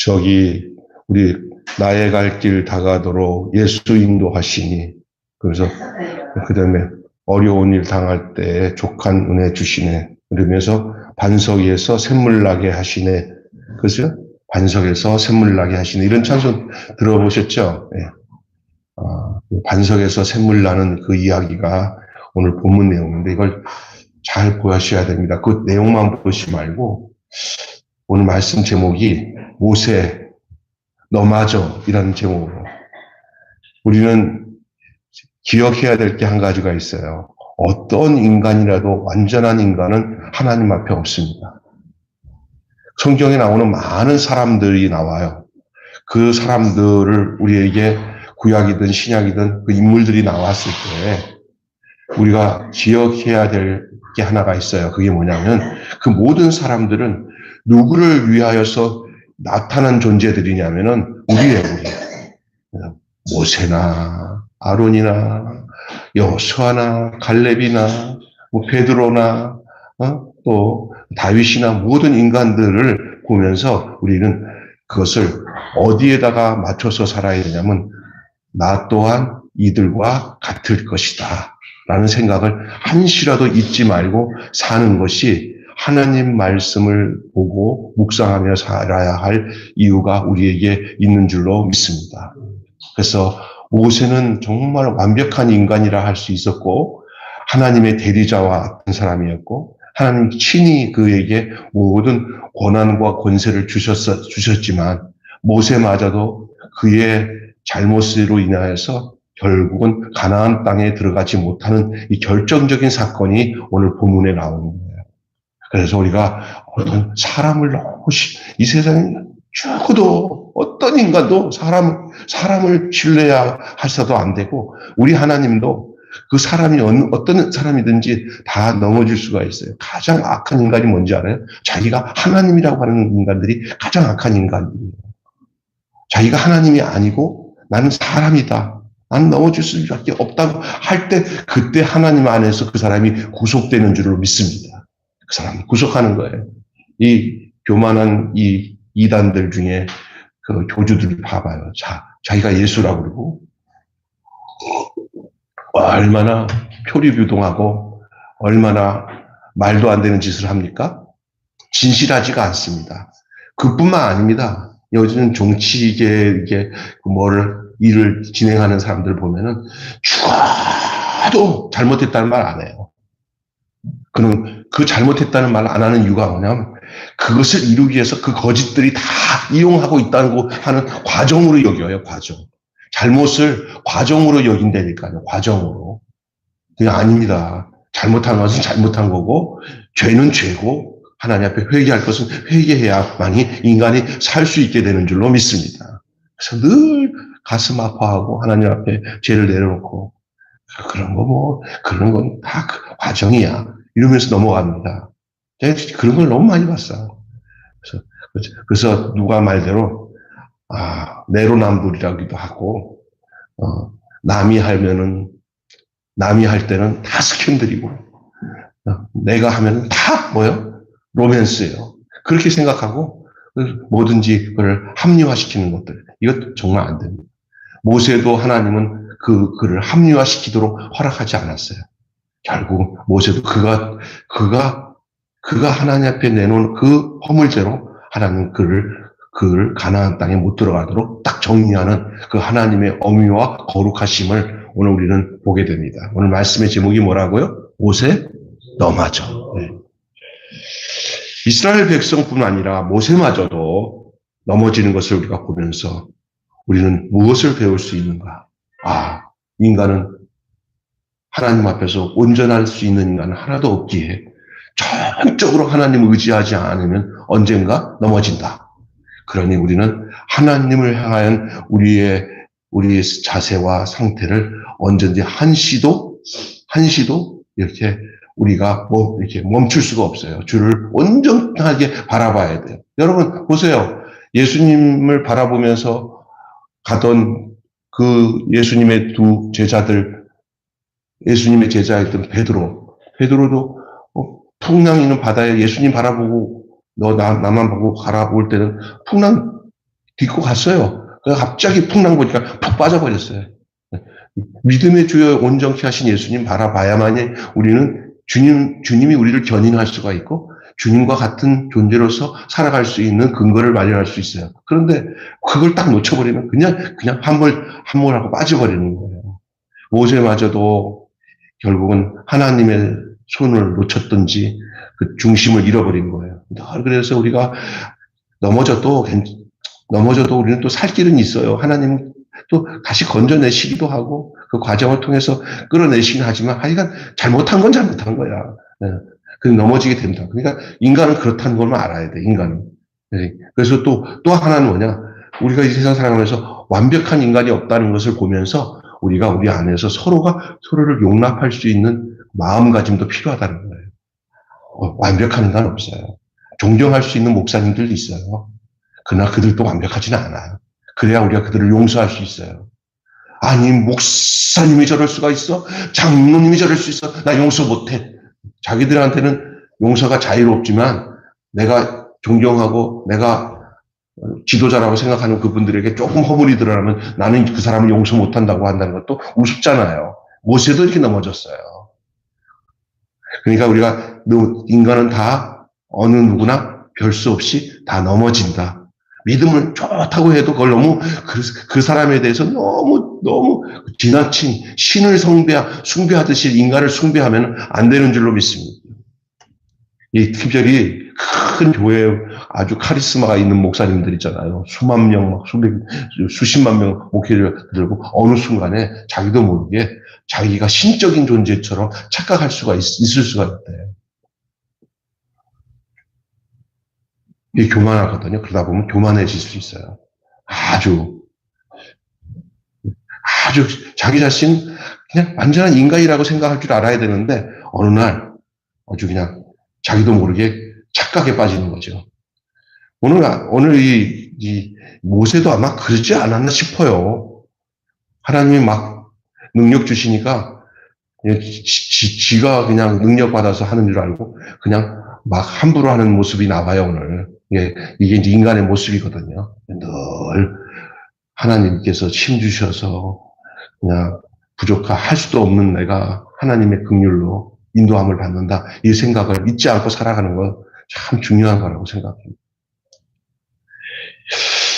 저기 우리 나의 갈 길 다가도록 예수 인도하시니, 그래서 그 다음에 어려운 일 당할 때 족한 은혜 주시네, 그러면서 반석 위에서 샘물 나게 하시네, 그죠? 반석에서 샘물 나게 하시네, 이런 찬송 들어보셨죠? 네. 반석에서 샘물 나는 그 이야기가 오늘 본문 내용인데, 이걸 잘 보셔야 됩니다. 그 내용만 보시지 말고 오늘 말씀 제목이 모세 너마저 이라는 제목으로, 우리는 기억해야 될 게 한 가지가 있어요. 어떤 인간이라도 완전한 인간은 하나님 앞에 없습니다. 성경에 나오는 많은 사람들이 나와요. 그 사람들을 우리에게 구약이든 신약이든 그 인물들이 나왔을 때 우리가 기억해야 될 게 하나가 있어요. 그게 뭐냐면 그 모든 사람들은 누구를 위하여서 나타난 존재들이냐면은 우리예요. 모세나 아론이나 여호수아나 갈렙이나 뭐 베드로나 또 다윗이나 모든 인간들을 보면서 우리는 그것을 어디에다가 맞춰서 살아야 되냐면 나 또한 이들과 같을 것이다 라는 생각을 한시라도 잊지 말고 사는 것이 하나님 말씀을 보고 묵상하며 살아야 할 이유가 우리에게 있는 줄로 믿습니다. 그래서 모세는 정말 완벽한 인간이라 할 수 있었고 하나님의 대리자와 같은 사람이었고 하나님 친히 그에게 모든 권한과 권세를 주셨지만 모세마저도 그의 잘못으로 인하여서 결국은 가나안 땅에 들어가지 못하는 이 결정적인 사건이 오늘 본문에 나오는 거예요. 그래서 우리가 어떤 사람을 너무 이 세상에 죽어도 어떤 인간도 사람을 신뢰해야 하셔도 안 되고 우리 하나님도 그 사람이 어떤 사람이든지 다 넘어질 수가 있어요. 가장 악한 인간이 뭔지 알아요? 자기가 하나님이라고 하는 인간들이 가장 악한 인간이에요. 자기가 하나님이 아니고 나는 사람이다. 나는 넘어질 수밖에 없다고 할 때 그때 하나님 안에서 그 사람이 구속되는 줄로 믿습니다. 그 사람을 구속하는 거예요. 이 교만한 이 이단들 중에 그 교주들을 봐봐요. 자기가 예수라고 그러고 얼마나 표리부동하고 얼마나 말도 안 되는 짓을 합니까? 진실하지가 않습니다. 그뿐만 아닙니다. 요즘 정치계 이게 일을 진행하는 사람들 보면은 죽어도 잘못했다는 말 안 해요. 그럼 그 잘못했다는 말 안 하는 이유가 뭐냐면 그것을 이루기 위해서 그 거짓들이 다 이용하고 있다고 하는 과정으로 여겨요. 과정. 잘못을 과정으로 여긴다니까요. 과정으로. 그게 아닙니다. 잘못한 것은 잘못한 거고 죄는 죄고 하나님 앞에 회개할 것은 회개해야만이 인간이 살 수 있게 되는 줄로 믿습니다. 그래서 늘 가슴 아파하고 하나님 앞에 죄를 내려놓고 그런 건 다 그 과정이야 이러면서 넘어갑니다. 그런 걸 너무 많이 봤어요. 그래서 누가 말대로 내로남불이라기도 하고 남이 할 때는 다 스캔들이고 내가 하면 다 로맨스예요. 그렇게 생각하고 뭐든지 그걸 합리화시키는 것들, 이것 정말 안 됩니다. 모세도 하나님은 그를 합리화시키도록 허락하지 않았어요. 결국 모세도 그가 하나님 앞에 내놓은 그 허물대로 하나님 그를 가나안 땅에 못 들어가도록 딱 정리하는 그 하나님의 엄위와 거룩하심을 오늘 우리는 보게 됩니다. 오늘 말씀의 제목이 뭐라고요? 모세 너마저. 네. 이스라엘 백성뿐만 아니라 모세마저도 넘어지는 것을 우리가 보면서 우리는 무엇을 배울 수 있는가? 인간은 하나님 앞에서 온전할 수 있는 인간은 하나도 없기에 전적으로 하나님을 의지하지 않으면 언젠가 넘어진다. 그러니 우리는 하나님을 향한 우리의 자세와 상태를 언제든지 한시도 이렇게 우리가 이렇게 멈출 수가 없어요. 주를 온전하게 바라봐야 돼요. 여러분 보세요. 예수님을 바라보면서 가던 그 예수님의 두 제자들, 예수님의 제자였던 베드로도 풍랑 있는 바다에 예수님 바라보고 나만 보고 가라 올 때는 풍랑 딛고 갔어요. 갑자기 풍랑 보니까 푹 빠져버렸어요. 믿음의 주여 온전케 하신 예수님 바라봐야만이 우리는 주님이 우리를 견인할 수가 있고 주님과 같은 존재로서 살아갈 수 있는 근거를 마련할 수 있어요. 그런데 그걸 딱 놓쳐버리면 그냥 함몰하고 빠져버리는 거예요. 모세마저도 결국은 하나님의 손을 놓쳤든지 그 중심을 잃어버린 거예요. 그래서 우리가 넘어져도 우리는 또 살 길은 있어요. 하나님 또 다시 건져내시기도 하고 그 과정을 통해서 끌어내시긴 하지만 하여간 잘못한 건 잘못한 거야. 네. 그 넘어지게 됩니다. 그러니까 인간은 그렇다는 걸 알아야 돼. 인간은. 네. 그래서 또 하나는 뭐냐? 우리가 이 세상 살아가면서 완벽한 인간이 없다는 것을 보면서 우리가 우리 안에서 서로가 서로를 용납할 수 있는 마음가짐도 필요하다는 거예요. 완벽한 인간 없어요. 존경할 수 있는 목사님들도 있어요. 그러나 그들도 완벽하지는 않아요. 그래야 우리가 그들을 용서할 수 있어요. 아니 목사님이 저럴 수가 있어? 장로님이 저럴 수 있어? 나 용서 못해. 자기들한테는 용서가 자유롭지만 내가 존경하고 내가 지도자라고 생각하는 그분들에게 조금 허물이 드러나면 나는 그 사람을 용서 못한다고 한다는 것도 우습잖아요. 모세도 이렇게 넘어졌어요. 그러니까 우리가 인간은 다 어느 누구나 별 수 없이 다 넘어진다. 믿음을 좋다고 해도 그걸 너무 그 사람에 대해서 너무 지나친 신을 숭배하듯이 인간을 숭배하면 안 되는 줄로 믿습니다. 이 특별히 큰 교회에 아주 카리스마가 있는 목사님들 있잖아요. 수만 명, 수십만 명 목회를 들고 어느 순간에 자기도 모르게 자기가 신적인 존재처럼 착각할 수가 있을 수가 있대요. 이게 교만하거든요. 그러다 보면 교만해질 수 있어요. 아주 자기 자신 그냥 완전한 인간이라고 생각할 줄 알아야 되는데 어느 날 아주 그냥 자기도 모르게 착각에 빠지는 거죠. 오늘 이 모세도 아마 그러지 않았나 싶어요. 하나님이 막 능력 주시니까 지가 그냥 능력 받아서 하는 줄 알고 그냥 막 함부로 하는 모습이 나와요, 오늘. 이게 이제 인간의 모습이거든요. 늘 하나님께서 힘 주셔서 그냥 할 수도 없는 내가 하나님의 긍휼로 인도함을 받는다. 이 생각을 잊지 않고 살아가는 건 참 중요한 거라고 생각합니다.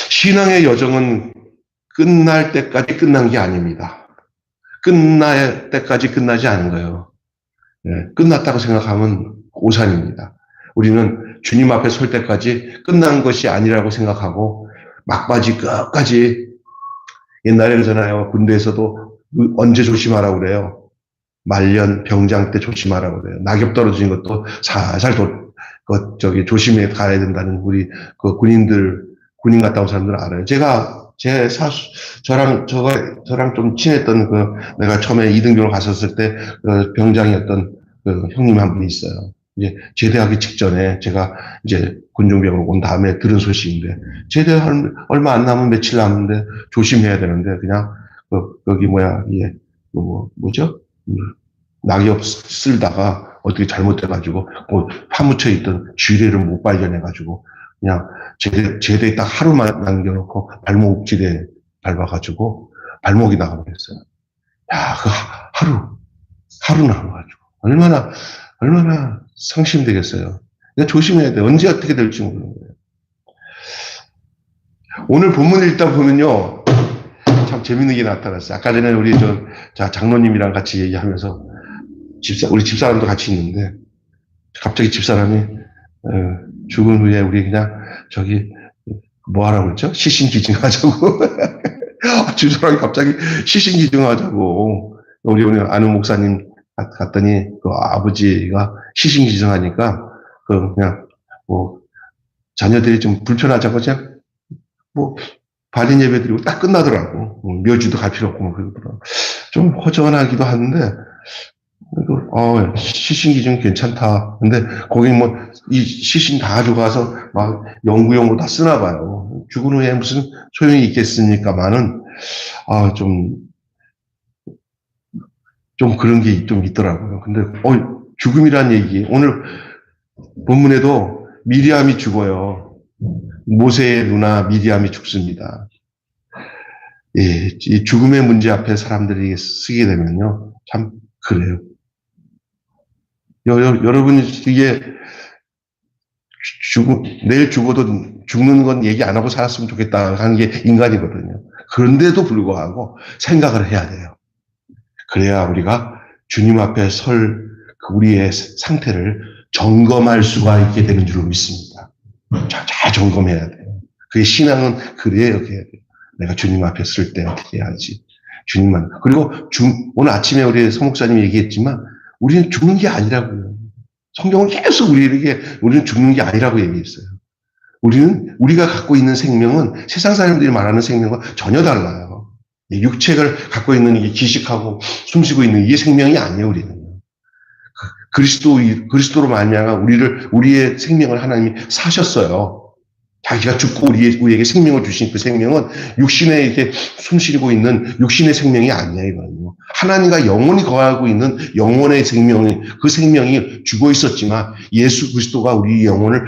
신앙의 여정은 끝날 때까지 끝난 게 아닙니다. 끝날 때까지 끝나지 않은 거예요. 끝났다고 생각하면 오산입니다. 우리는 주님 앞에 설 때까지 끝난 것이 아니라고 생각하고 막바지 끝까지 옛날에 그러잖아요. 군대에서도 언제 조심하라고 그래요. 말년 병장 때 조심하라고 그래요. 낙엽 떨어지는 것도 살살 조심해 가야 된다는 우리 그 군인 갔다 온 사람들은 알아요. 저랑 좀 친했던 내가 처음에 이등병을 갔었을 때 병장이었던 형님 한 분이 있어요. 이제 제대하기 직전에 제가 이제 군종병으로 온 다음에 들은 소식인데 제대할 얼마 안 남은 며칠 남았는데 조심해야 되는데 그냥 여기 이게 뭐죠? 낙엽 쓸다가 어떻게 잘못돼가지고 파묻혀 있던 쥐레를 못 발견해가지고 그냥 제대에 딱 하루만 남겨놓고 발목지대에 밟아가지고 발목이 나가버렸어요. 야, 하루 나가가지고 얼마나 상심되겠어요. 조심해야 돼. 언제 어떻게 될지 모르는 거예요. 오늘 본문 읽다 보면요. 참 재밌는 게 나타났어요. 아까 전에 우리 장로님이랑 같이 얘기하면서 우리 집사람도 같이 있는데 갑자기 집사람이 죽은 후에 우리 그냥 뭐 하라고 그랬죠? 시신기증하자고. 집사람이 갑자기 시신기증하자고. 우리 아는 목사님 갔더니 그 아버지가 시신기증하니까 그냥 자녀들이 좀 불편하자고 그냥 발인 예배 드리고 딱 끝나더라고. 묘지도 갈 필요 없고 그러더라고. 좀 허전하기도 하는데 시신기증 괜찮다. 근데 거기 이 시신 다 가져가서 막 연구용으로 다 쓰나 봐요. 죽은 후에 무슨 소용이 있겠습니까만은 좀 그런 게 좀 있더라고요. 근데 죽음이란 얘기 오늘 본문에도 미리암이 죽어요. 모세의 누나 미리암이 죽습니다. 예, 이 죽음의 문제 앞에 사람들이 쓰게 되면요, 참 그래요. 여러분 이게 내일 죽어도 죽는 건 얘기 안 하고 살았으면 좋겠다 하는 게 인간이거든요. 그런데도 불구하고 생각을 해야 돼요. 그래야 우리가 주님 앞에 설 우리의 상태를 점검할 수가 있게 되는 줄로 믿습니다. 잘 점검해야 돼요. 그게 신앙은 그래야 해야 돼요. 내가 주님 앞에 쓸 때 어떻게 해야지. 주님만. 그리고 오늘 아침에 우리 서목사님이 얘기했지만 우리는 죽는 게 아니라고요. 성경은 계속 우리는 죽는 게 아니라고 얘기했어요. 우리가 갖고 있는 생명은 세상 사람들이 말하는 생명과 전혀 달라요. 육체를 갖고 있는 이게 기식하고 숨쉬고 있는 이게 생명이 아니에요, 우리는. 그리스도로 말미암아 우리의 생명을 하나님이 사셨어요. 자기가 죽고 우리에게 생명을 주신 그 생명은 육신에 이렇게 숨쉬고 있는 육신의 생명이 아니에요, 이거는요. 하나님과 영원히 거하고 있는 영원의 그 생명이 죽어 있었지만 예수 그리스도가 우리 영혼을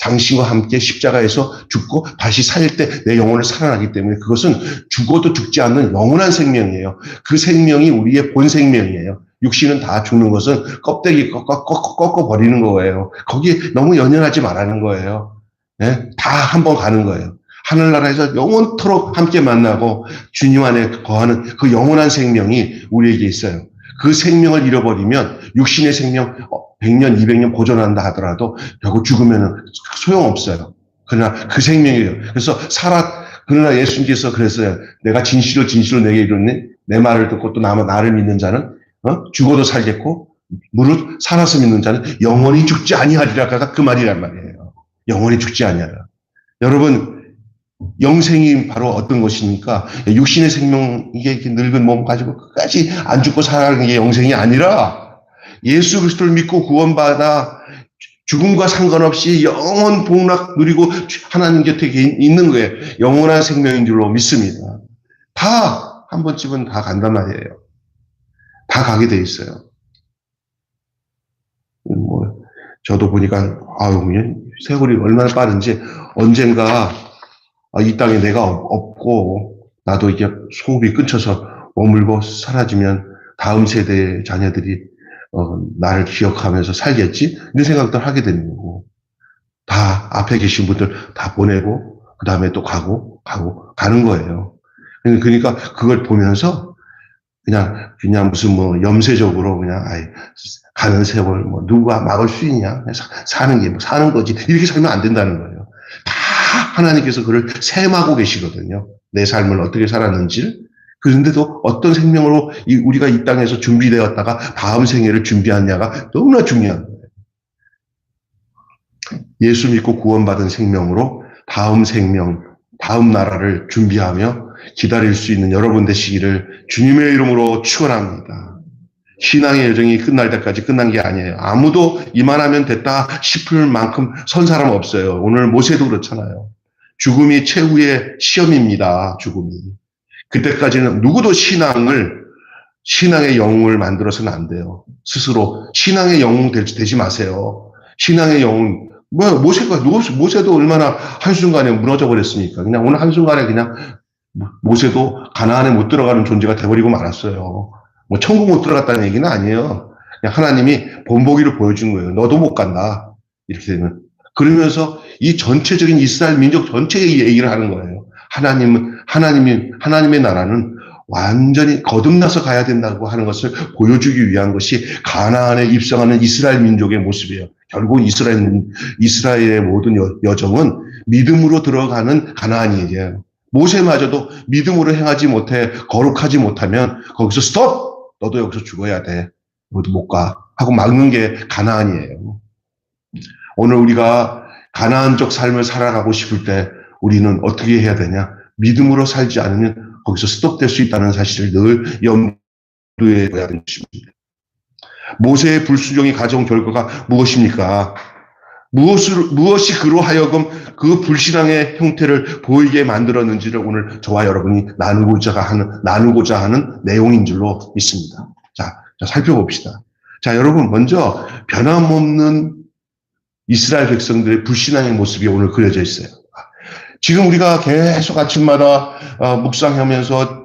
당신과 함께 십자가에서 죽고 다시 살 때 내 영혼을 살아나기 때문에 그것은 죽어도 죽지 않는 영원한 생명이에요. 그 생명이 우리의 본 생명이에요. 육신은 다 죽는 것은 껍데기 꺾어버리는 거예요. 거기에 너무 연연하지 말라는 거예요. 네? 다 한번 가는 거예요. 하늘나라에서 영원토록 함께 만나고 주님 안에 거하는 그 영원한 생명이 우리에게 있어요. 그 생명을 잃어버리면 육신의 생명 100년, 200년 보존한다 하더라도 결국 죽으면 소용없어요. 그러나 그 생명이에요. 그러나 예수님께서 그랬어요. 내가 진실로 내게 이르니 내 말을 듣고 또 나를 믿는 자는 죽어도 살겠고 무릇 살아서 믿는 자는 영원히 죽지 아니하리라. 그 말이란 말이에요. 영원히 죽지 아니하리라. 여러분 영생이 바로 어떤 것입니까? 육신의 생명, 이게 늙은 몸 가지고 끝까지 안 죽고 살아가는 게 영생이 아니라 예수 그리스도를 믿고 구원받아 죽음과 상관없이 영원 복락 누리고 하나님 곁에 있는 거예요. 영원한 생명인 줄로 믿습니다. 다 한 번쯤은 다 간단 말이에요. 다 가게 돼 있어요. 저도 보니까 세월이 얼마나 빠른지 언젠가 이 땅에 내가 없고 나도 이게 소울이 끊쳐서 머물고 사라지면 다음 세대의 자녀들이 나를 기억하면서 살겠지? 이런 생각들 하게 되는 거고 다 앞에 계신 분들 다 보내고 그 다음에 또 가는 거예요. 그러니까 그걸 보면서 그냥 무슨 염세적으로 가는 세월 누가 막을 수 있냐? 사는 거지. 이렇게 살면 안 된다는 거예요. 다 하나님께서 그걸 셈하고 계시거든요. 내 삶을 어떻게 살았는지. 그런데도 어떤 생명으로 우리가 이 땅에서 준비되었다가 다음 생애를 준비하냐가 너무나 중요한 거예요. 예수 믿고 구원받은 생명으로 다음 생명, 다음 나라를 준비하며 기다릴 수 있는 여러분 되시기를 주님의 이름으로 축원합니다. 신앙의 여정이 끝날 때까지 끝난 게 아니에요. 아무도 이만하면 됐다 싶을 만큼 선 사람 없어요. 오늘 모세도 그렇잖아요. 죽음이 최후의 시험입니다. 죽음이. 그때까지는 누구도 신앙의 영웅을 만들어서는 안 돼요. 스스로 신앙의 영웅 되지 마세요. 신앙의 영웅 모세도 얼마나 한순간에 무너져 버렸습니까? 그냥 오늘 한순간에 그냥 모세도 가나안에 못 들어가는 존재가 돼버리고 말았어요. 천국 못 들어갔다는 얘기는 아니에요. 그냥 하나님이 본보기를 보여준 거예요. 너도 못 간다. 이렇게 되면. 그러면서 이 전체적인 이스라엘 민족 전체에 얘기를 하는 거예요. 하나님의 나라는 완전히 거듭나서 가야 된다고 하는 것을 보여주기 위한 것이 가나안에 입성하는 이스라엘 민족의 모습이에요. 결국 이스라엘의 모든 여정은 믿음으로 들어가는 가나안이에요. 모세마저도 믿음으로 행하지 못해 거룩하지 못하면 거기서 스톱! 너도 여기서 죽어야 돼. 너도 못 가. 하고 막는 게 가나안이에요. 오늘 우리가 가나안적 삶을 살아가고 싶을 때 우리는 어떻게 해야 되냐? 믿음으로 살지 않으면 거기서 스톱될 수 있다는 사실을 늘 염두에 둬야 되는 것입니다. 모세의 불순종이 가져온 결과가 무엇입니까? 무엇이 그로 하여금 그 불신앙의 형태를 보이게 만들었는지를 오늘 저와 여러분이 나누고자 하는 내용인 줄로 믿습니다. 자, 살펴봅시다. 자, 여러분, 먼저 변함없는 이스라엘 백성들의 불신앙의 모습이 오늘 그려져 있어요. 지금 우리가 계속 아침마다 묵상하면서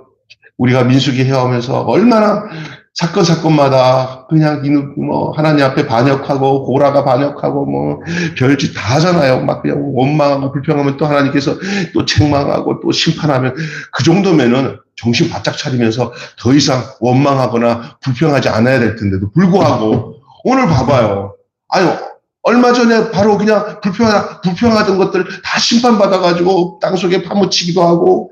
우리가 민수기 해오면서 얼마나 사건마다 그냥 뭐 하나님 앞에 반역하고 고라가 반역하고 뭐 별짓 다 하잖아요. 막 그냥 원망하고 불평하면 또 하나님께서 또 책망하고 또 심판하면 그 정도면은 정신 바짝 차리면서 더 이상 원망하거나 불평하지 않아야 될 텐데도 불구하고 오늘 봐봐요. 아유, 얼마 전에 바로 그냥 불평하던 것들 다 심판받아가지고 땅속에 파묻히기도 하고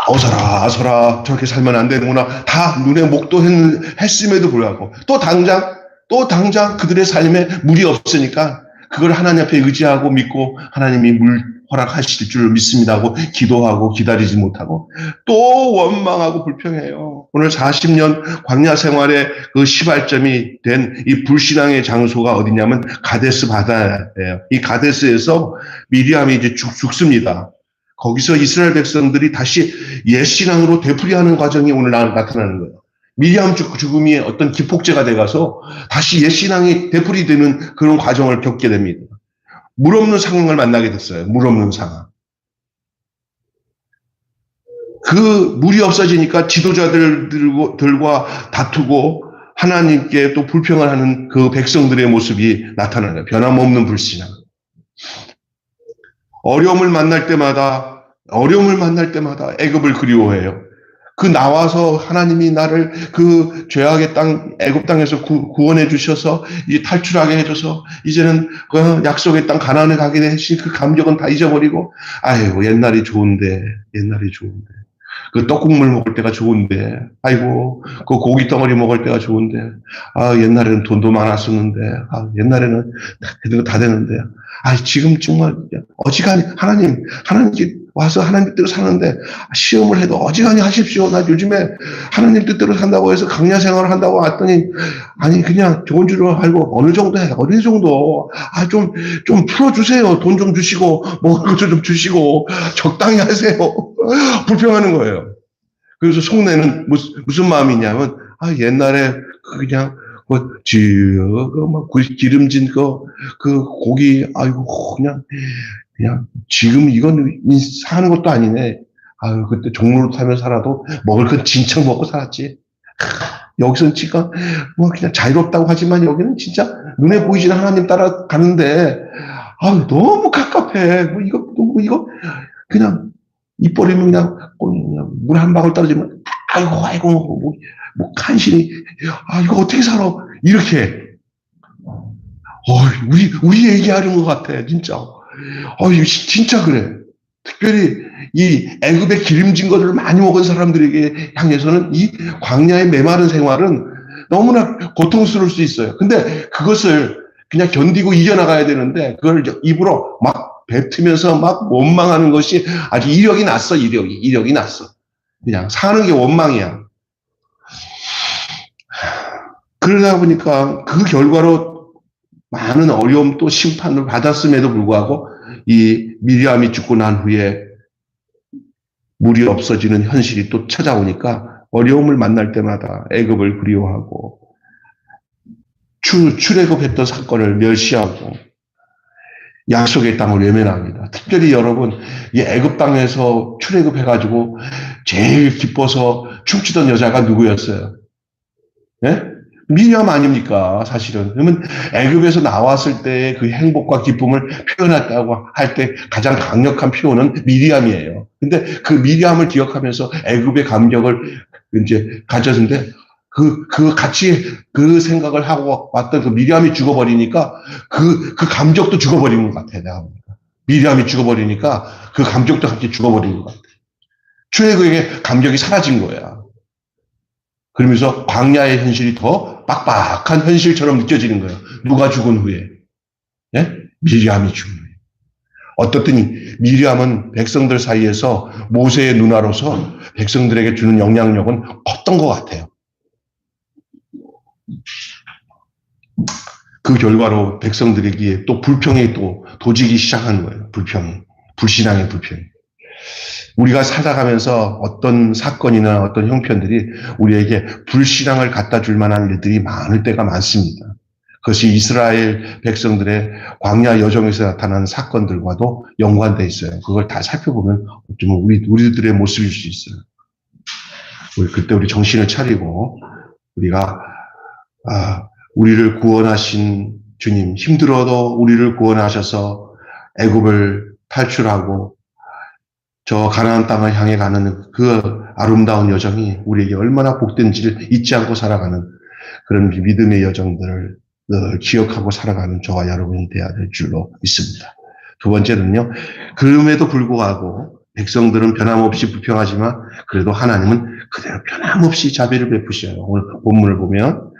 어서라 저렇게 살면 안 되는구나 다 눈에 목도했음에도 불구하고 또 당장 그들의 삶에 물이 없으니까 그걸 하나님 앞에 의지하고 믿고 하나님이 물 허락하실 줄 믿습니다 하고 기도하고 기다리지 못하고 또 원망하고 불평해요. 오늘 40년 광야 생활의 그 시발점이 된 이 불신앙의 장소가 어디냐면 가데스 바다예요. 이 가데스에서 미리암이 이제 죽습니다. 거기서 이스라엘 백성들이 다시 옛신앙으로 되풀이하는 과정이 오늘 나타나는 거예요. 미리암 죽음이 어떤 기폭제가 돼가서 다시 옛신앙이 되풀이되는 그런 과정을 겪게 됩니다. 물 없는 상황을 만나게 됐어요. 물 없는 상황. 그 물이 없어지니까 지도자들과 다투고 하나님께 또 불평을 하는 그 백성들의 모습이 나타나는 거예요. 변함없는 불신앙. 어려움을 만날 때마다 애굽을 그리워해요. 그 나와서 하나님이 나를 그 죄악의 땅 애굽 땅에서 구원해 주셔서 이 탈출하게 해줘서 이제는 그 약속의 땅 가나안에 가게 되신 그 감격은 다 잊어버리고 아이고 옛날이 좋은데 그 떡국물 먹을 때가 좋은데 아이고 그 고기 덩어리 먹을 때가 좋은데 옛날에는 돈도 많았었는데 옛날에는 다 되는데 지금 정말 어지간히 하나님께 와서 하나님 뜻대로 사는데 시험을 해도 어지간히 하십시오. 나 요즘에 하나님 뜻대로 산다고 해서 강야 생활을 한다고 왔더니 그냥 좋은 줄 알고 어느 정도 좀 풀어주세요. 돈 좀 주시고 먹을 것도 좀 주시고 적당히 하세요. 불평하는 거예요. 그래서 속내는 무슨 마음이냐면 옛날에 그냥 기름진 그 고기 그냥 지금 이건 사는 것도 아니네. 그때 종로를 타며 살아도 먹을 건 진짜 먹고 살았지. 여기서는 지금 그냥 자유롭다고 하지만 여기는 진짜 눈에 보이지는 하나님 따라 가는데 너무 갑갑해. 이거 그냥 입 버리면 그냥 물 한 방울 떨어지면 아이고 간신히 이거 어떻게 살아 이렇게 우리 얘기하는 것 같아 진짜. 이거 진짜 그래. 특별히 이 애굽의 기름진 것을 많이 먹은 사람들에게 향해서는 이 광야의 메마른 생활은 너무나 고통스러울 수 있어요. 근데 그것을 그냥 견디고 이겨나가야 되는데 그걸 입으로 막 뱉으면서 막 원망하는 것이 아주 이력이 났어. 그냥 사는 게 원망이야. 그러다 보니까 그 결과로 많은 어려움 또 심판을 받았음에도 불구하고 이 미리암이 죽고 난 후에 물이 없어지는 현실이 또 찾아오니까 어려움을 만날 때마다 애굽을 그리워하고 출애굽했던 사건을 멸시하고 약속의 땅을 외면합니다. 특별히 여러분 이 애굽 땅에서 출애굽해가지고 제일 기뻐서 춤추던 여자가 누구였어요? 예? 미리암 아닙니까? 사실은. 그러면 애굽에서 나왔을 때의 그 행복과 기쁨을 표현했다고 할 때 가장 강력한 표현은 미리암이에요. 근데 그 미리암을 기억하면서 애굽의 감격을 이제 가졌는데 같이 그 생각을 하고 왔던 그 미리암이 죽어버리니까 그 감격도 죽어버린 것 같아요. 내가 보니까. 미리암이 죽어버리니까 그 감격도 함께 죽어버린 것 같아요. 출애굽의 감격이 사라진 거야. 그러면서 광야의 현실이 더 빡빡한 현실처럼 느껴지는 거예요. 누가 죽은 후에. 예? 미리암이 죽은 후에. 어떻더니 미리암은 백성들 사이에서 모세의 누나로서 백성들에게 주는 영향력은 컸던 것 같아요. 그 결과로 백성들에게 또 불평이 또 도지기 시작하는 거예요. 불신앙의 불평이. 우리가 살아가면서 어떤 사건이나 어떤 형편들이 우리에게 불신앙을 갖다 줄 만한 일들이 많을 때가 많습니다. 그것이 이스라엘 백성들의 광야 여정에서 나타난 사건들과도 연관되어 있어요. 그걸 다 살펴보면 좀 우리들의 모습일 수 있어요. 그때 우리 정신을 차리고 우리가 우리를 구원하신 주님, 힘들어도 우리를 구원하셔서 애굽을 탈출하고 저 가나안 땅을 향해 가는 그 아름다운 여정이 우리에게 얼마나 복된지를 잊지 않고 살아가는 그런 믿음의 여정들을 늘 기억하고 살아가는 저와 여러분이 되어야 될 줄로 믿습니다. 두 번째는요, 그럼에도 불구하고 백성들은 변함없이 불평하지만 그래도 하나님은 그대로 변함없이 자비를 베푸셔요. 오늘 본문을 보면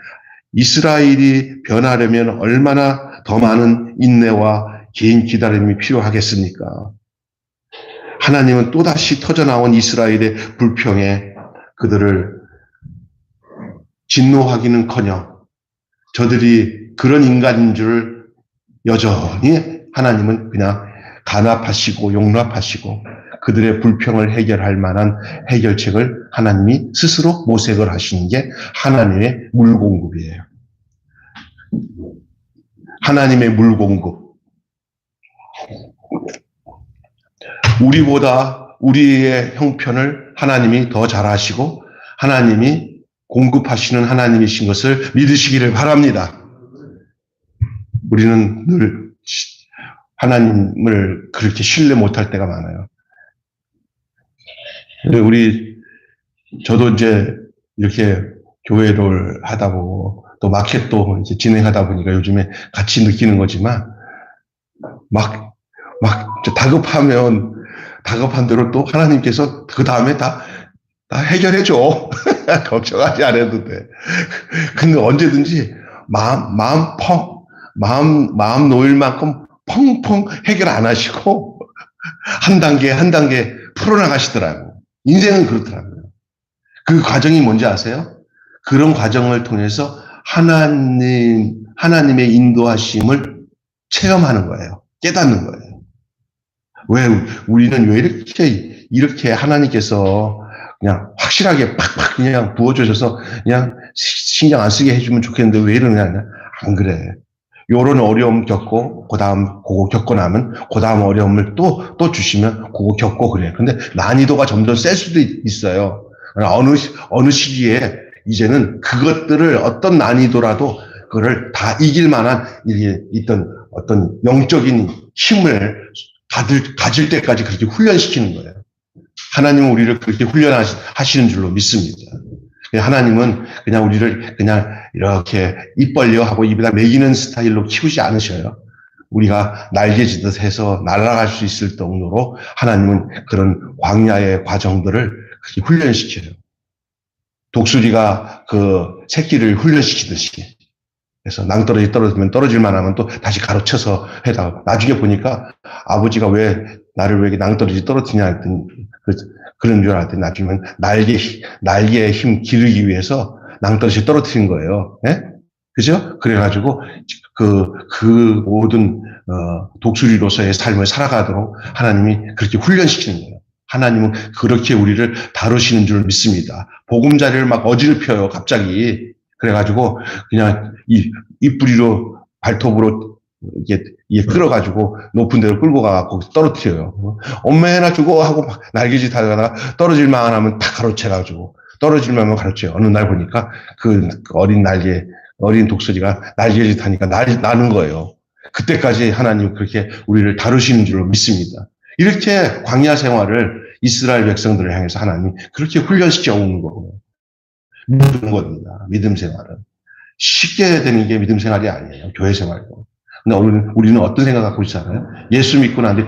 이스라엘이 변하려면 얼마나 더 많은 인내와 긴 기다림이 필요하겠습니까? 하나님은 또다시 터져나온 이스라엘의 불평에 그들을 진노하기는커녕 저들이 그런 인간인 줄 여전히 하나님은 그냥 간합하시고 용납하시고 그들의 불평을 해결할 만한 해결책을 하나님이 스스로 모색을 하시는 게 하나님의 물공급이에요. 하나님의 물공급. 우리보다 우리의 형편을 하나님이 더 잘 아시고 하나님이 공급하시는 하나님이신 것을 믿으시기를 바랍니다. 우리는 늘 하나님을 그렇게 신뢰 못할 때가 많아요. 저도 이제 이렇게 교회를 하다 보고 또 마켓도 이제 진행하다 보니까 요즘에 같이 느끼는 거지만 막 다급한 대로 또 하나님께서 그 다음에 다 해결해줘. 걱정하지 않아도 돼. 근데 언제든지 마음 놓일 만큼 펑펑 해결 안 하시고 한 단계 풀어나가시더라고요. 인생은 그렇더라고요. 그 과정이 뭔지 아세요? 그런 과정을 통해서 하나님의 인도하심을 체험하는 거예요. 깨닫는 거예요. 우리는 왜 이렇게 하나님께서 그냥 확실하게 팍팍 그냥 부어주셔서 그냥 신경 안 쓰게 해주면 좋겠는데 왜 이러냐? 안 그래. 요런 어려움 겪고, 그거 겪고 나면, 그 다음 어려움을 또 주시면, 그거 겪고 그래. 근데 난이도가 점점 셀 수도 있어요. 어느 시기에 이제는 그것들을 어떤 난이도라도 그거를 다 이길 만한, 어떤 영적인 힘을 가질 때까지 그렇게 훈련시키는 거예요. 하나님은 우리를 그렇게 훈련하시는 줄로 믿습니다. 하나님은 그냥 우리를 그냥 이렇게 입 벌려 하고 입에다 먹이는 스타일로 키우지 않으셔요. 우리가 날개짓듯 해서 날아갈 수 있을 정도로 하나님은 그런 광야의 과정들을 그렇게 훈련시켜요. 독수리가 그 새끼를 훈련시키듯이. 그래서 낭떠러지 떨어지면 떨어질만 하면 또 다시 가로쳐서 해다가 나중에 보니까 아버지가 왜 나를 왜 낭떠러지 떨어뜨리냐 했더니 그런 줄 알았더니 나중에 날개의 힘 기르기 위해서 낭떠러지 떨어뜨린 거예요. 예? 그죠? 그래가지고 그 모든 독수리로서의 삶을 살아가도록 하나님이 그렇게 훈련시키는 거예요. 하나님은 그렇게 우리를 다루시는 줄 믿습니다. 보금자리를 막 어지럽혀요, 갑자기. 그래가지고 그냥 입뿌리로 발톱으로 이게 끌어가지고 높은 데로 끌고 가고 떨어뜨려요. 엄매나 주고 하고 막 날개짓 하다가 떨어질만 하면 다 가로채가지고 떨어질만 하면 가로채요. 어느 날 보니까 그 어린 독수리가 날개짓 하니까 나는 거예요. 그때까지 하나님 그렇게 우리를 다루시는 줄로 믿습니다. 이렇게 광야 생활을 이스라엘 백성들을 향해서 하나님이 그렇게 훈련시켜 오는 거고 믿는 겁니다. 믿음 생활은. 쉽게 되는 게 믿음 생활이 아니에요. 교회 생활도. 근데 우리는 어떤 생각 갖고 있잖아요. 예수 믿고 나는데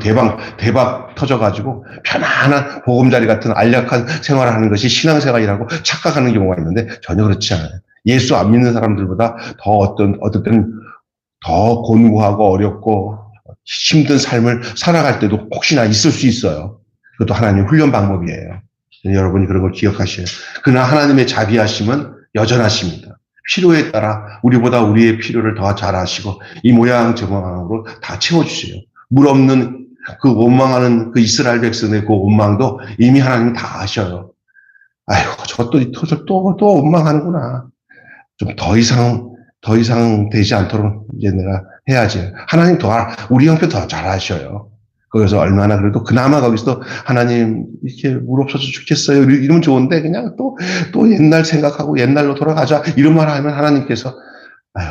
대박 터져가지고 편안한 보금자리 같은 안락한 생활을 하는 것이 신앙생활이라고 착각하는 경우가 있는데 전혀 그렇지 않아요. 예수 안 믿는 사람들보다 어떤 때는 더 곤고하고 어렵고 힘든 삶을 살아갈 때도 혹시나 있을 수 있어요. 그것도 하나님 훈련 방법이에요. 여러분이 그런 걸 기억하셔야 해요. 그러나 하나님의 자비하심은 여전하십니다. 필요에 따라 우리보다 우리의 필요를 더 잘 아시고 이 모양 저 모양으로 다 채워주세요. 물 없는 그 원망하는 그 이스라엘 백성의 그 원망도 이미 하나님이 다 아셔요. 아이고 저것도 또 원망하는구나. 좀 더 이상 더 이상 되지 않도록 이제 내가 해야지. 하나님 우리 형편 더 잘하셔요. 거기서 얼마나 그래도 그나마 거기서 하나님 이렇게 물 없어서 죽겠어요. 이러면 좋은데 그냥 또 옛날 생각하고 옛날로 돌아가자. 이런 말 하면 하나님께서 아유,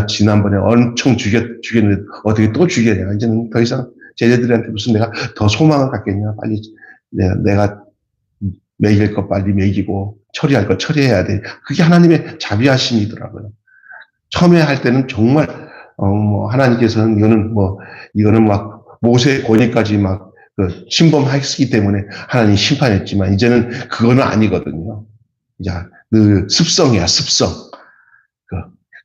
지난번에 엄청 죽였는데 어떻게 또 죽여냐. 이제는 더 이상 제자들한테 무슨 내가 더 소망을 갖겠냐. 빨리 내가 먹일 것 빨리 먹이고 처리할 거 처리해야 돼. 그게 하나님의 자비하심이더라고요. 처음에 할 때는 정말 하나님께서는 이거는 막 모세 권위까지 막 침범했기 때문에 하나님 심판했지만 이제는 그거는 아니거든요. 이제 그 습성이야, 습성.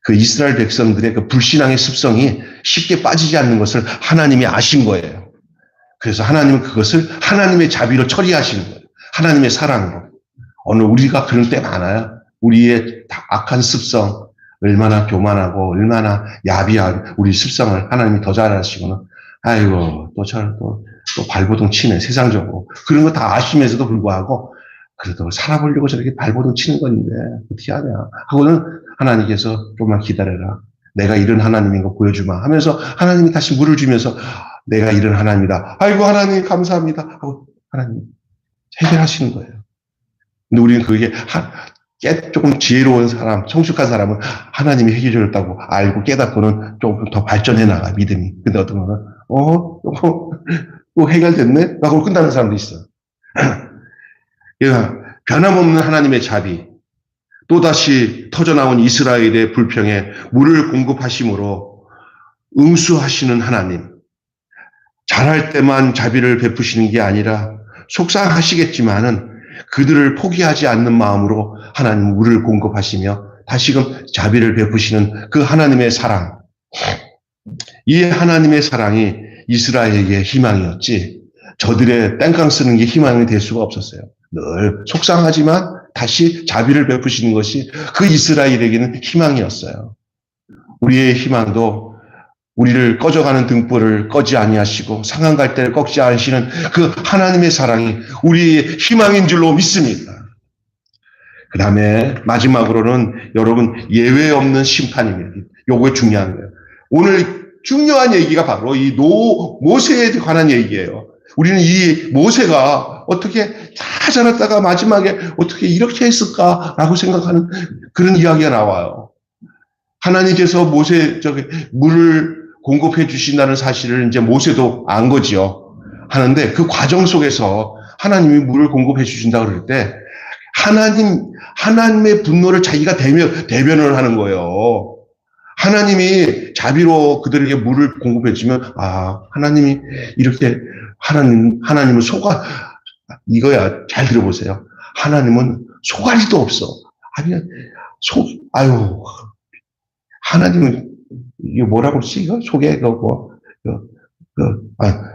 그 이스라엘 백성들의 그 불신앙의 습성이 쉽게 빠지지 않는 것을 하나님이 아신 거예요. 그래서 하나님은 그것을 하나님의 자비로 처리하시는 거예요. 하나님의 사랑으로. 오늘 우리가 그런 때 많아요. 우리의 악한 습성, 얼마나 교만하고 얼마나 야비한 우리 습성을 하나님이 더 잘하시고는 아이고 또 발버둥 치네 세상적으로 그런 거 다 아시면서도 불구하고 그래도 살아보려고 저렇게 발버둥 치는 건데 어떻게 하냐 하고는 하나님께서 좀만 기다려라. 내가 이런 하나님인 거 보여주마 하면서 하나님이 다시 물을 주면서 내가 이런 하나님이다. 아이고 하나님 감사합니다 하고 하나님 해결하시는 거예요. 근데 우리는 그게 조금 지혜로운 사람, 성숙한 사람은 하나님이 해결해줬다고 알고 깨닫고는 조금 더 발전해 나가, 믿음이. 근데 어떤 거는, 또 해결됐네? 하고 끝나는 사람도 있어. 변함없는 하나님의 자비, 또다시 터져나온 이스라엘의 불평에 물을 공급하심으로 응수하시는 하나님. 잘할 때만 자비를 베푸시는 게 아니라 속상하시겠지만은 그들을 포기하지 않는 마음으로 하나님 물을 공급하시며 다시금 자비를 베푸시는 그 하나님의 사랑. 이 하나님의 사랑이 이스라엘에게 희망이었지 저들의 땡깡 쓰는 게 희망이 될 수가 없었어요. 늘 속상하지만 다시 자비를 베푸시는 것이 그 이스라엘에게는 희망이었어요. 우리의 희망도 우리를 꺼져가는 등불을 꺼지 아니하시고 상한 갈대를 꺾지 않으시는 그 하나님의 사랑이 우리의 희망인 줄로 믿습니다. 그 다음에 마지막으로는 여러분 예외 없는 심판입니다. 요거 중요한 거예요. 오늘 중요한 얘기가 바로 이 모세에 관한 얘기예요. 우리는 이 모세가 어떻게 잘 자랐다가 마지막에 어떻게 이렇게 했을까라고 생각하는 그런 이야기가 나와요. 하나님께서 물을 공급해 주신다는 사실을 이제 모세도 안 거지요. 하는데 그 과정 속에서 하나님이 물을 공급해 주신다 그럴 때 하나님의 분노를 자기가 대변을 하는 거예요. 하나님이 자비로 그들에게 물을 공급해 주면 하나님이 이렇게 하나님은 이거야 잘 들어보세요. 하나님은 소갈이도 없어. 하나님은 이게 뭐라고 그러지? 이거 속에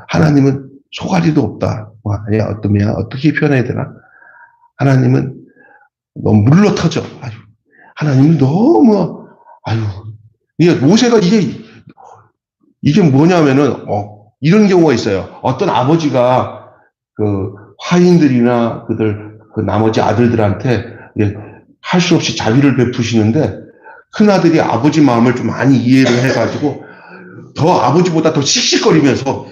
하나님은 소갈이도 없다. 어떻게 표현해야 되나? 하나님은 너무 물로 터져. 하나님은 너무 모세가 이게 뭐냐면은 이런 경우가 있어요. 어떤 아버지가 그 화인들이나 그 나머지 아들들한테 할 수 없이 자비를 베푸시는데 큰아들이 아버지 마음을 좀 많이 이해를 해가지고 더 아버지보다 더 씩씩거리면서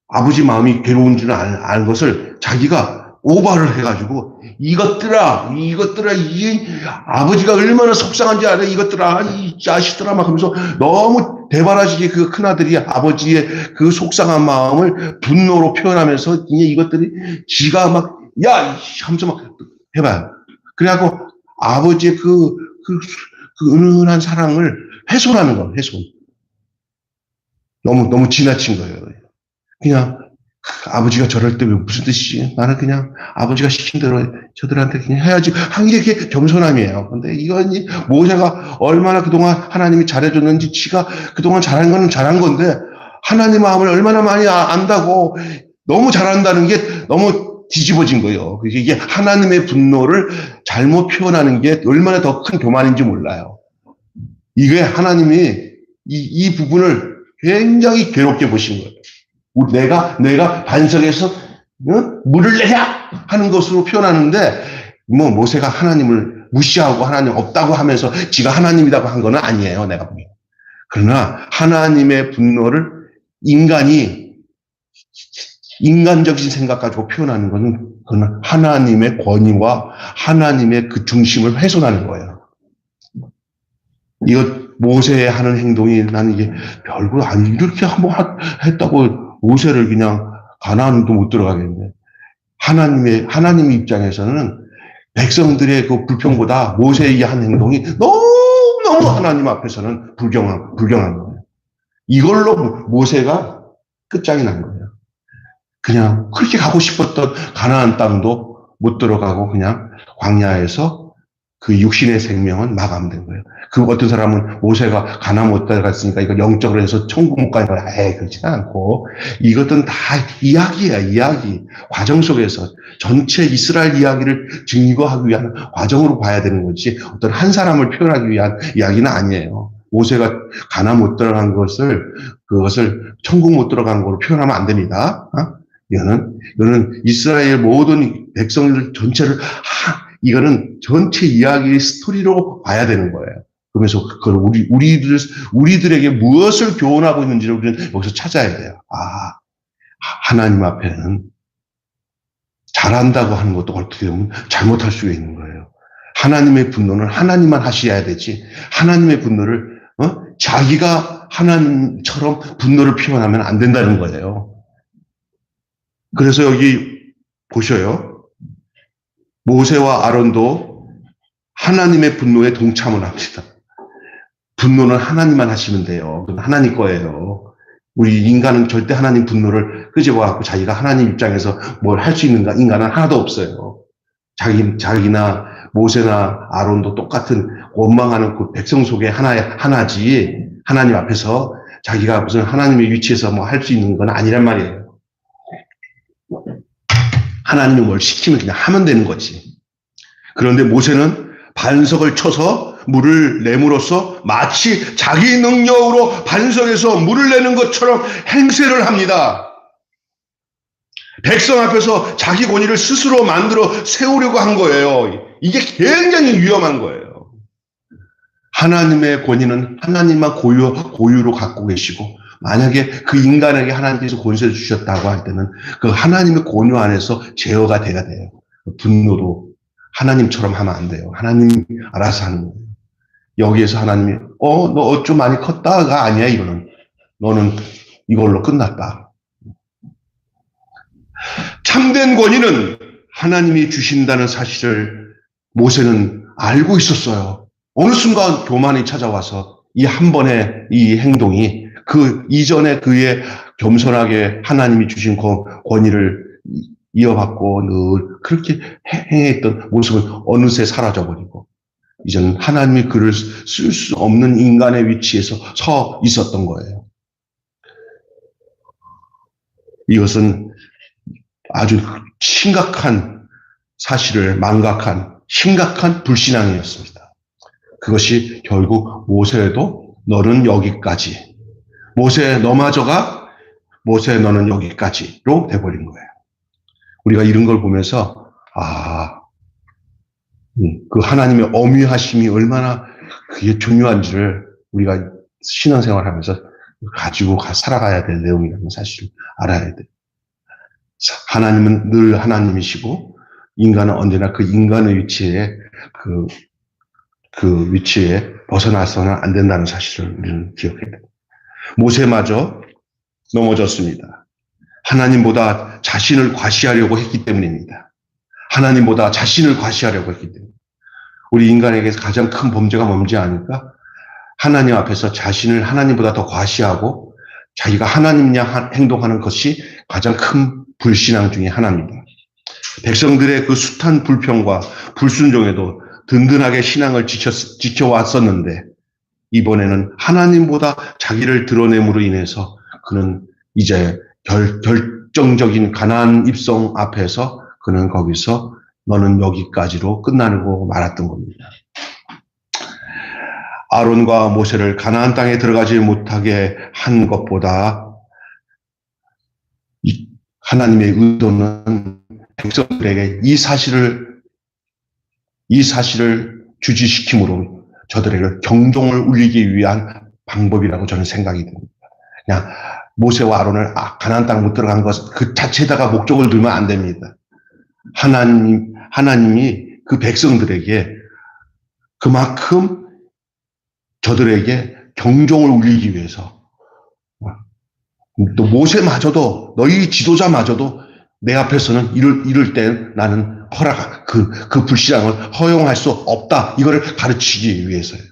아버지 마음이 괴로운 줄 아는 것을 자기가 오바를 해가지고 이것들아 이 아버지가 얼마나 속상한지 알아 이것들아 이 자식들아 막 하면서 너무 대바라지게 그 큰아들이 아버지의 그 속상한 마음을 분노로 표현하면서 이것들이 지가 막 하면서 막 해봐요. 그래갖고 아버지의 그 은은한 사랑을 훼손하는 거예요. 훼손. 너무 지나친 거예요. 그냥 아버지가 저럴 때 무슨 뜻이지? 나는 그냥 아버지가 시킨 대로 저들한테 그냥 해야지. 이게 겸손함이에요. 근데 이건 모세가 얼마나 그동안 하나님이 잘해줬는지 지가 그동안 잘한 거는 잘한 건데 하나님 마음을 얼마나 많이 안다고 너무 잘한다는 게 너무 뒤집어진 거예요. 이게 하나님의 분노를 잘못 표현하는 게 얼마나 더 큰 교만인지 몰라요. 이게 하나님이 이 부분을 굉장히 괴롭게 보신 거예요. 내가 반석에서 물을 내야 하는 것으로 표현하는데 모세가 하나님을 무시하고 하나님 없다고 하면서 지가 하나님이라고 한 거는 아니에요. 내가 보기엔. 그러나 하나님의 분노를 인간이 인간적인 생각 가지고 표현하는 것은 그건 하나님의 권위와 하나님의 그 중심을 훼손하는 거예요. 이거 모세의 하는 행동이 나는 이게 별거 아니 이렇게 한번 했다고 모세를 그냥 가나안도 못 들어가겠는데 하나님의 입장에서는 백성들의 그 불평보다 모세의 한 행동이 너무 하나님 앞에서는 불경한 거예요. 이걸로 모세가 끝장이 난 거예요. 그냥 그렇게 가고 싶었던 가나안 땅도 못 들어가고 그냥 광야에서 그 육신의 생명은 마감된 거예요. 그 어떤 사람은 모세가 가나안 못 들어갔으니까 이거 영적으로 해서 천국 못 가는 거야. 그렇지는 않고 이것은 다 이야기야, 이야기. 과정 속에서 전체 이스라엘 이야기를 증거하기 위한 과정으로 봐야 되는 거지 어떤 한 사람을 표현하기 위한 이야기는 아니에요. 모세가 가나안 못 들어간 그것을 천국 못 들어간 거로 표현하면 안 됩니다. 이거는 이스라엘 모든 백성들 전체를 이거는 전체 이야기의 스토리로 봐야 되는 거예요. 그러면서 그걸 우리들에게 무엇을 교훈하고 있는지를 우리는 여기서 찾아야 돼요. 하나님 앞에는 잘한다고 하는 것도 어떻게 보면 잘못할 수 있는 거예요. 하나님의 분노는 하나님만 하셔야 되지. 하나님의 분노를 자기가 하나님처럼 분노를 표현하면 안 된다는 거예요. 그래서 여기 보셔요. 모세와 아론도 하나님의 분노에 동참을 합니다. 분노는 하나님만 하시면 돼요. 그건 하나님 거예요. 우리 인간은 절대 하나님 분노를 끄집어갖고 자기가 하나님 입장에서 뭘 할 수 있는가? 인간은 하나도 없어요. 자기나 모세나 아론도 똑같은 원망하는 그 백성 속에 하나지. 하나님 앞에서 자기가 무슨 하나님의 위치에서 뭐 할 수 있는 건 아니란 말이에요. 하나님이 뭘 시키면 그냥 하면 되는 거지. 그런데 모세는 반석을 쳐서 물을 내므로써 마치 자기 능력으로 반석에서 물을 내는 것처럼 행세를 합니다. 백성 앞에서 자기 권위를 스스로 만들어 세우려고 한 거예요. 이게 굉장히 위험한 거예요. 하나님의 권위는 하나님만 고유로 갖고 계시고 만약에 그 인간에게 하나님께서 권세를 주셨다고 할 때는 그 하나님의 권위 안에서 제어가 돼야 돼요. 분노도 하나님처럼 하면 안 돼요. 하나님이 알아서 하는 거예요. 여기에서 하나님이 너 좀 많이 컸다가 아니야. 이거는 너는 이걸로 끝났다. 참된 권위는 하나님이 주신다는 사실을 모세는 알고 있었어요. 어느 순간 교만이 찾아와서 이 한 번의 이 행동이 그 이전에 그의 겸손하게 하나님이 주신 권위를 이어받고 늘 그렇게 행했던 모습은 어느새 사라져버리고 이제는 하나님이 그를 쓸 수 없는 인간의 위치에서 서 있었던 거예요. 이것은 아주 심각한 사실을 망각한 심각한 불신앙이었습니다. 그것이 결국 모세에도 너는 여기까지, 모세 너마저가 모세 너는 여기까지로 돼버린 거예요. 우리가 이런 걸 보면서 그 하나님의 엄위하심이 얼마나 그게 중요한지를 우리가 신앙생활하면서 가지고 살아가야 될 내용이라는 사실을 알아야 돼요. 하나님은 늘 하나님이시고 인간은 언제나 그 인간의 위치에 그 위치에 벗어나서는 안 된다는 사실을 우리는 기억해야 돼요. 모세마저 넘어졌습니다. 하나님보다 자신을 과시하려고 했기 때문입니다. 하나님보다 자신을 과시하려고 했기 때문에. 우리 인간에게서 가장 큰 범죄가 뭔지 아니까 하나님 앞에서 자신을 하나님보다 더 과시하고 자기가 하나님이냐 행동하는 것이 가장 큰 불신앙 중에 하나입니다. 백성들의 그 숱한 불평과 불순종에도 든든하게 신앙을 지켜왔었는데 이번에는 하나님보다 자기를 드러냄으로 인해서 그는 이제 결정적인 가나안 입성 앞에서 그는 거기서 너는 여기까지로 끝나고 말았던 겁니다. 아론과 모세를 가나안 땅에 들어가지 못하게 한 것보다 하나님의 의도는 백성들에게 이 사실을 주지시킴으로 저들에게 경종을 울리기 위한 방법이라고 저는 생각이 듭니다. 그냥 모세와 아론을 가나안 땅 못 들어간 것 그 자체에다가 목적을 두면 안 됩니다. 하나님이 그 백성들에게 그만큼 저들에게 경종을 울리기 위해서, 또 모세마저도, 너희 지도자마저도 내 앞에서는 이럴 땐 나는 그 불신앙을 허용할 수 없다, 이거를 가르치기 위해서예요.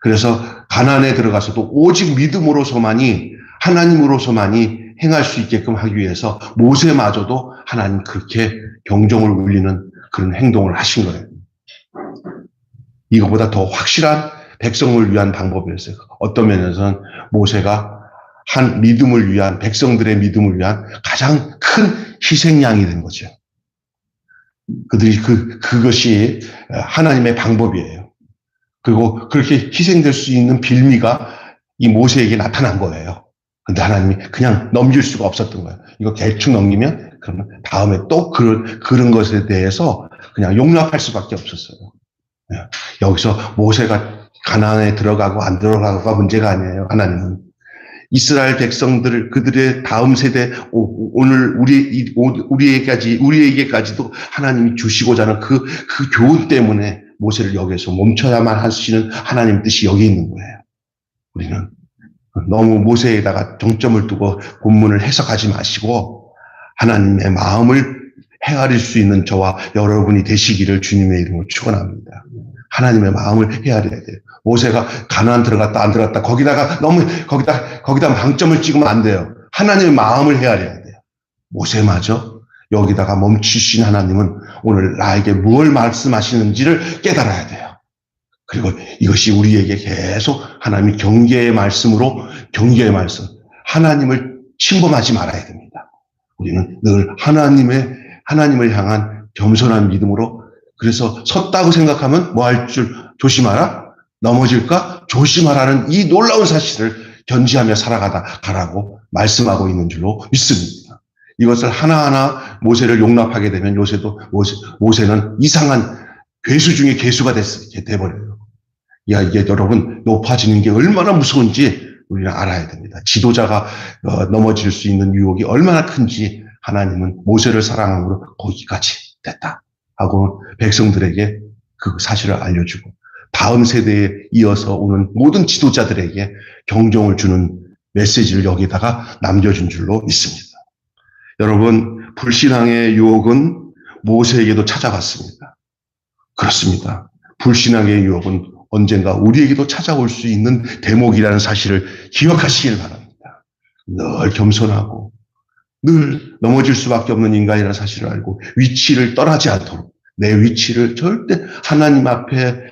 그래서 가나안에 들어가서도 오직 믿음으로서만이, 하나님으로서만이 행할 수 있게끔 하기 위해서 모세마저도 하나님 그렇게 경종을 울리는 그런 행동을 하신 거예요. 이거보다 더 확실한 백성을 위한 방법이었어요. 어떤 면에서는 모세가 한 믿음을 위한, 백성들의 믿음을 위한 가장 큰 희생양이 된 거죠. 그들이 그것이 하나님의 방법이에요. 그리고 그렇게 희생될 수 있는 빌미가 이 모세에게 나타난 거예요. 근데 하나님이 그냥 넘길 수가 없었던 거예요. 이거 대충 넘기면 그러면 다음에 또 그런 것에 대해서 그냥 용납할 수밖에 없었어요. 여기서 모세가 가나안에 들어가고 안 들어가고가 문제가 아니에요. 하나님은 이스라엘 백성들, 그들의 다음 세대, 오늘 우리에게까지도 하나님이 주시고자 하는 그 교훈 때문에 모세를 여기서 멈춰야만 하시는 하나님 뜻이 여기 있는 거예요. 우리는 너무 모세에다가 정점을 두고 본문을 해석하지 마시고 하나님의 마음을 헤아릴 수 있는 저와 여러분이 되시기를 주님의 이름으로 축원합니다. 하나님의 마음을 헤아려야 돼요. 모세가 가나안 들어갔다 안 들어갔다 거기다가 방점을 찍으면 안 돼요. 하나님의 마음을 헤아려야 돼요. 모세마저 여기다가 멈추신 하나님은 오늘 나에게 무엇을 말씀하시는지를 깨달아야 돼요. 그리고 이것이 우리에게 계속 하나님의 경계의 말씀, 하나님을 침범하지 말아야 됩니다. 우리는 늘 하나님을 향한 겸손한 믿음으로, 그래서 섰다고 생각하면 뭐 할 줄 조심하라, 넘어질까 조심하라는 이 놀라운 사실을 견지하며 살아가라고 말씀하고 있는 줄로 믿습니다. 이것을 하나하나 모세를 용납하게 되면 모세는 이상한 괴수 중에 괴수가 돼버려요. 이게 여러분 높아지는 게 얼마나 무서운지 우리는 알아야 됩니다. 지도자가 넘어질 수 있는 유혹이 얼마나 큰지 하나님은 모세를 사랑함으로 거기까지 됐다 하고 백성들에게 그 사실을 알려주고 다음 세대에 이어서 오는 모든 지도자들에게 경종을 주는 메시지를 여기다가 남겨준 줄로 믿습니다. 여러분, 불신앙의 유혹은 모세에게도 찾아왔습니다. 그렇습니다. 불신앙의 유혹은 언젠가 우리에게도 찾아올 수 있는 대목이라는 사실을 기억하시길 바랍니다. 늘 겸손하고 늘 넘어질 수밖에 없는 인간이라는 사실을 알고 위치를 떠나지 않도록, 내 위치를 절대 하나님 앞에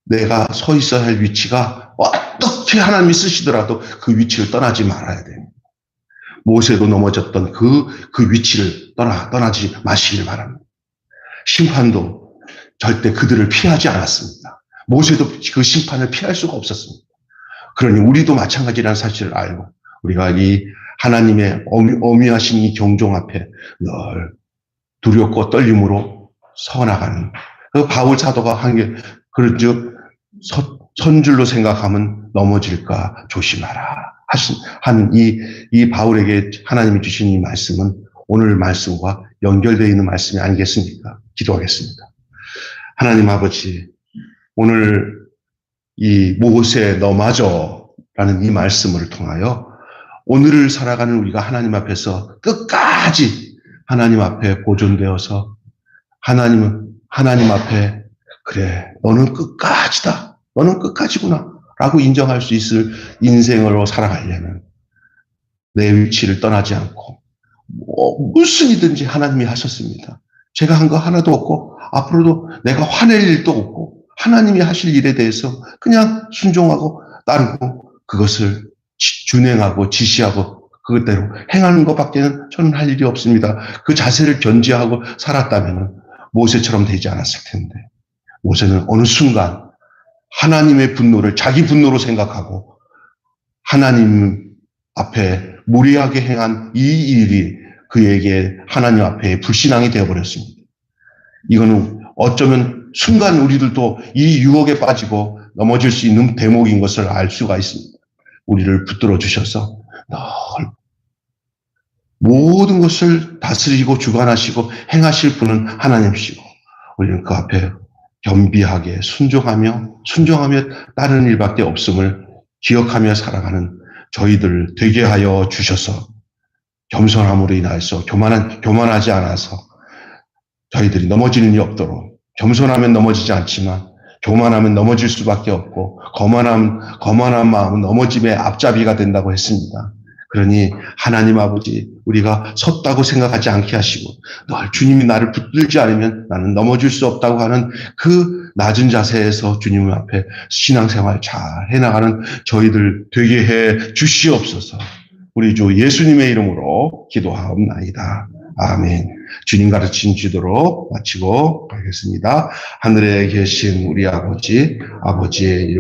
내가 서 있어야 할 위치가 어떻게 하나님이 쓰시더라도 그 위치를 떠나지 말아야 됩니다. 모세도 넘어졌던 그 위치를 떠나지 마시길 바랍니다. 심판도 절대 그들을 피하지 않았습니다. 모세도 그 심판을 피할 수가 없었습니다. 그러니 우리도 마찬가지라는 사실을 알고 우리가 이 하나님의 어미하신 이 경종 앞에 늘 두렵고 떨림으로 서나가는 그 바울 사도가 한 게 그런즉 선줄로 생각하면 넘어질까 조심하라 한 이 바울에게 하나님이 주신 이 말씀은 오늘 말씀과 연결되어 있는 말씀이 아니겠습니까? 기도하겠습니다. 하나님 아버지, 오늘 이 모세 너마저라는 이 말씀을 통하여 오늘을 살아가는 우리가 하나님 앞에서 끝까지 하나님 앞에 보존되어서 하나님 앞에 그래 너는 끝까지다, 너는 끝까지구나 라고 인정할 수 있을 인생으로 살아가려면 내 위치를 떠나지 않고 무슨 일든지 하나님이 하셨습니다. 제가 한 거 하나도 없고 앞으로도 내가 화낼 일도 없고 하나님이 하실 일에 대해서 그냥 순종하고 따르고 그것을 준행하고 지시하고 그것대로 행하는 것밖에는 저는 할 일이 없습니다. 그 자세를 견지하고 살았다면 모세처럼 되지 않았을 텐데 모세는 어느 순간 하나님의 분노를 자기 분노로 생각하고 하나님 앞에 무례하게 행한 이 일이 그에게 하나님 앞에 불신앙이 되어버렸습니다. 이거는 어쩌면 순간 우리들도 이 유혹에 빠지고 넘어질 수 있는 대목인 것을 알 수가 있습니다. 우리를 붙들어 주셔서 늘 모든 것을 다스리고 주관하시고 행하실 분은 하나님이시고 우리는 그 앞에 겸비하게 순종하며 따르는 일밖에 없음을 기억하며 살아가는 저희들 되게 하여 주셔서 겸손함으로 인하여서 교만하지 않아서 저희들이 넘어지는 일이 없도록 겸손하면 넘어지지 않지만 교만하면 넘어질 수밖에 없고 거만한 마음은 넘어짐의 앞잡이가 된다고 했습니다. 그러니 하나님 아버지 우리가 섰다고 생각하지 않게 하시고 늘 주님이 나를 붙들지 않으면 나는 넘어질 수 없다고 하는 그 낮은 자세에서 주님 앞에 신앙생활 잘 해나가는 저희들 되게 해 주시옵소서. 우리 주 예수님의 이름으로 기도하옵나이다. 아멘. 주님 가르친 지도로 마치고 가겠습니다. 하늘에 계신 우리 아버지의 이름